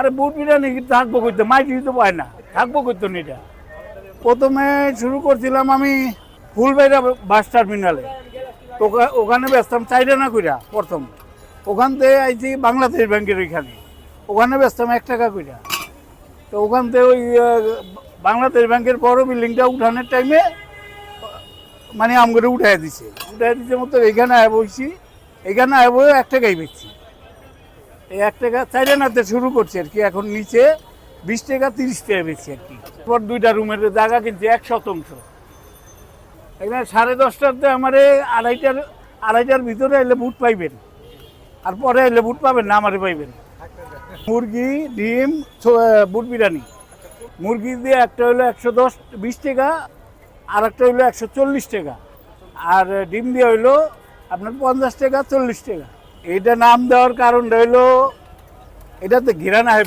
আরে বুট বিরিয়ানি থাকবো করতে মাইটি তো পায় না, থাকবো করতো না এটা। প্রথমে শুরু করছিলাম আমি ফুলবাইরা বাস টার্মিনালে, তো ওখানে বেচতাম 4 আনা কইরা প্রথম। ওখান থেকে আইছি বাংলাদেশ ব্যাংকের ওইখানে, ওখানে বেচতাম 1 টাকা কইরা। তো ওখান থেকে ওই বাংলাদেশ ব্যাংকের বড় বিল্ডিংটা উঠানোর টাইমে মানে আমগরে উঠাই দিছে মতো এইখানে আয় বসছি, এখানে আয় বই 1 টাকাই বেচছি। এই 1 টাকা 4 আনাতে শুরু করছি আর কি, এখন নিচে 20 টাকা 30 টাকা বেচছি আর কি। পর 2টা রুমের জায়গা কিনছি 1 শতাংশ। এখানে 10:30টাতে আমার আড়াইটার ভিতরে এলে বুট পাইবেন, আর পরে এলে বুট পাবেন না, আমারে পাইবেন। মুরগি, ডিম, বুট বিরিয়ানি। মুরগি দিয়ে একটা হলো 120 টাকা, আর একটা হইলো 140 টাকা, আর ডিম দিয়ে হইলো আপনার 50 টাকা 40 টাকা। এইটা নাম দেওয়ার কারণটা হইলো এটাতে ঘিরানা হয়।